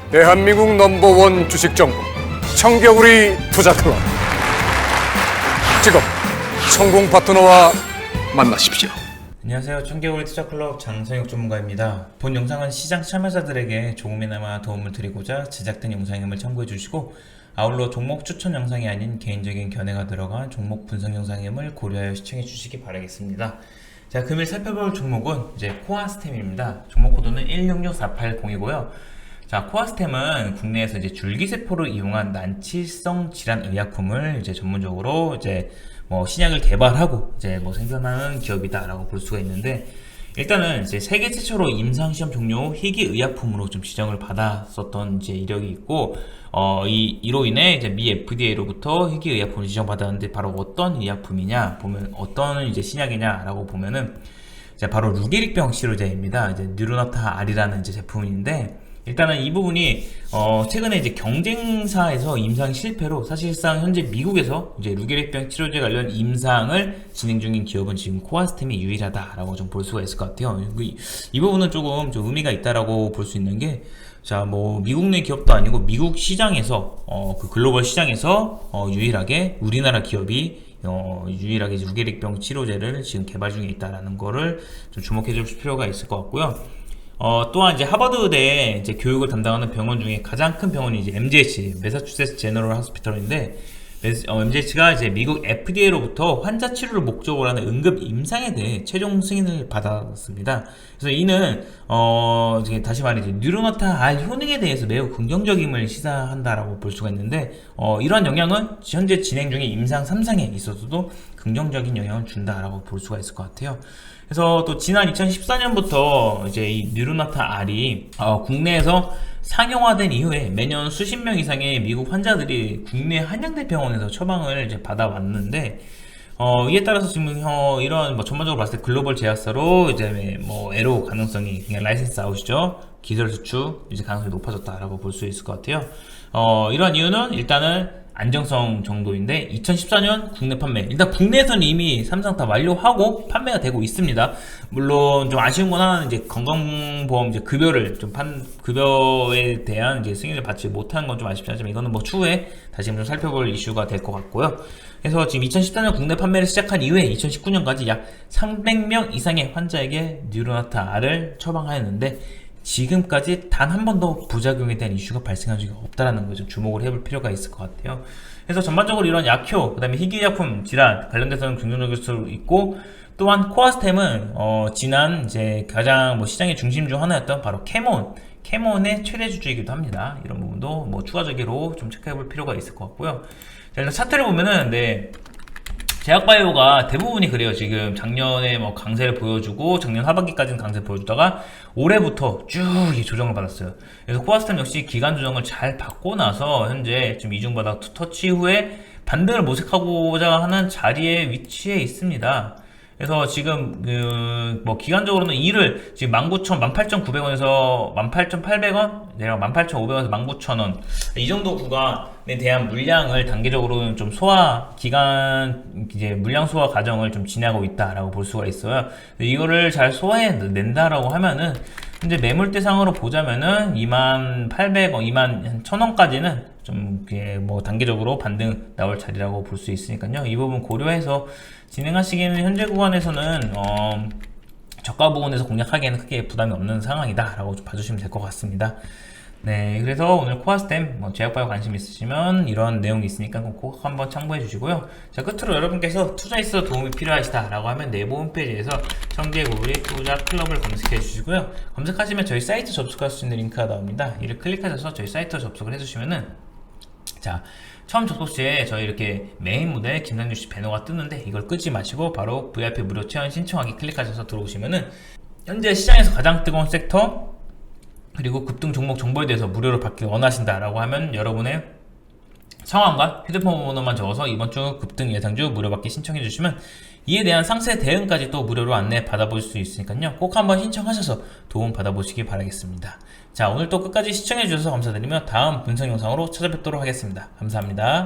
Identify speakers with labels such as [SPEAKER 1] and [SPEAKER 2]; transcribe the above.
[SPEAKER 1] 대한민국 넘버원 주식정보 청겨울이 투자클럽. 지금 성공 파트너와 만나십시오.
[SPEAKER 2] 안녕하세요. 청개구리 투자클럽 장성혁 전문가입니다. 본 영상은 시장 참여자들에게 조금이나마 도움을 드리고자 제작된 영상임을 참고해 주시고, 아울러 종목 추천 영상이 아닌 개인적인 견해가 들어간 종목 분석 영상임을 고려하여 시청해 주시기 바라겠습니다. 자, 금일 살펴볼 종목은 이제 코아스템입니다. 종목 코드는 166480이고요. 자, 코아스템은 국내에서 이제 줄기세포를 이용한 난치성 질환 의약품을 이제 전문적으로 이제 신약을 개발하고 이제 생산하는 기업이다라고 볼 수가 있는데, 일단은 이제 세계 최초로 임상시험 종료 희귀 의약품으로 좀 지정을 받았었던 이제 이력이 있고, 이로 인해 이제 미 FDA로부터 희귀 의약품을 지정받았는데, 바로 어떤 의약품이냐 보면, 어떤 이제 신약이냐라고 보면은 이제 바로 루게릭병 치료제입니다. 이제 뉴로나타 R이라는 이제 제품인데, 일단은 이 부분이 최근에 이제 경쟁사에서 임상 실패로 사실상 현재 미국에서 이제 루게릭병 치료제 관련 임상을 진행 중인 기업은 지금 코아스템이 유일하다라고 좀 볼 수가 있을 것 같아요. 이 부분은 조금 좀 의미가 있다라고 볼 수 있는 게, 자, 미국 내 기업도 아니고 미국 시장에서 그 글로벌 시장에서 유일하게 우리나라 기업이 유일하게 이제 루게릭병 치료제를 지금 개발 중에 있다라는 거를 좀 주목해 줄 필요가 있을 것 같고요. 또한 이제 하버드대 이제 교육을 담당하는 병원 중에 가장 큰 병원이 이제 MGH, 매사추세츠 제너럴 호스피털인데, MGH가 이제 미국 FDA로부터 환자 치료를 목적으로 하는 응급 임상에 대해 최종 승인을 받았습니다. 그래서 이는 이제 다시 말해 뉴로나타 R 효능에 대해서 매우 긍정적임을 시사한다라고 볼 수가 있는데, 이러한 영향은 현재 진행 중인 임상 3상에 있어서도 긍정적인 영향을 준다라고 볼 수가 있을 것 같아요. 그래서 또 지난 2014년부터 이제 이 뉴로나타 R이 국내에서 상용화된 이후에 매년 수십 명 이상의 미국 환자들이 국내 한양대 병원에서 처방을 이제 받아왔는데, 이에 따라서 지금 이런 전반적으로 봤을 때 글로벌 제약사로 이제 애로 가능성이 그냥 라이센스 아웃이죠. 기술 수출 이제 가능성이 높아졌다라고 볼 수 있을 것 같아요. 이런 이유는 일단은 안정성 정도인데, 2014년 국내 판매, 일단 국내에서는 이미 3상 다 완료하고 판매가 되고 있습니다. 물론 좀 아쉬운 건 하나는 이제 건강보험 이제 급여를 급여에 대한 이제 승인을 받지 못한 건 좀 아쉽지 않지만, 이거는 추후에 다시 한번 좀 살펴볼 이슈가 될 것 같고요. 그래서 지금 2014년 국내 판매를 시작한 이후에 2019년까지 약 300명 이상의 환자에게 뉴로나타 R을 처방하였는데, 지금까지 단 한 번도 부작용에 대한 이슈가 발생한 적이 없다라는 거 좀 주목을 해볼 필요가 있을 것 같아요. 그래서 전반적으로 이런 약효, 그 다음에 희귀약품 질환 관련돼서는 긍정적일 수 있고, 또한 코아스템은 지난 이제 가장 시장의 중심 중 하나였던 바로 캐몬의 최대 주주이기도 합니다. 이런 부분도 추가적으로 좀 체크해볼 필요가 있을 것 같고요. 자, 일단 차트를 보면은 제약바이오가 대부분이 그래요. 지금 작년에 강세를 보여주고 작년 하반기까지는 강세를 보여주다가 올해부터 쭉 조정을 받았어요. 그래서 코아스템 역시 기간 조정을 잘 받고 나서 현재 지금 이중바닥 터치 후에 반등을 모색하고자 하는 자리에 위치해 있습니다. 그래서 지금 기간적으로는 이를 지금 18,900원에서 18,800원, 내가 18,500원에서 19,000원 이 정도 구간에 대한 물량을 단기적으로 좀 물량 소화 과정을 좀 지나고 있다라고 볼 수가 있어요. 이거를 잘 소화해낸다라고 하면은 현재 매물대상으로 보자면은 28,000원, 21,000원까지는 좀 단기적으로 반등 나올 자리라고 볼 수 있으니까요. 이 부분 고려해서 진행하시기에는 현재 구간에서는 저가 부분에서 공략하기에는 크게 부담이 없는 상황이다 라고 좀 봐주시면 될 것 같습니다. 네, 그래서 오늘 코아스템 제약바이오 관심 있으시면 이런 내용이 있으니까 꼭 한번 참고해 주시고요. 자, 끝으로 여러분께서 투자에 있어 도움이 필요하시다 라고 하면 내부 홈페이지에서 청개구리 투자클럽을 검색해 주시고요. 검색하시면 저희 사이트 접속할 수 있는 링크가 나옵니다. 이를 클릭하셔서 저희 사이트 접속을 해주시면은, 자, 처음 접속 시에 저희 이렇게 메인 무대 김남주씨 배너가 뜨는데, 이걸 끄지 마시고 바로 VIP 무료 체험 신청하기 클릭하셔서 들어오시면은 현재 시장에서 가장 뜨거운 섹터 그리고 급등 종목 정보에 대해서 무료로 받기 원하신다라고 하면 여러분의 성함과 휴대폰 번호만 적어서 이번 주 급등 예상주 무료 받기 신청해 주시면 이에 대한 상세 대응까지 또 무료로 안내 받아볼 수 있으니까요. 꼭 한번 신청하셔서 도움 받아보시기 바라겠습니다. 자, 오늘 또 끝까지 시청해 주셔서 감사드리며 다음 분석 영상으로 찾아뵙도록 하겠습니다. 감사합니다.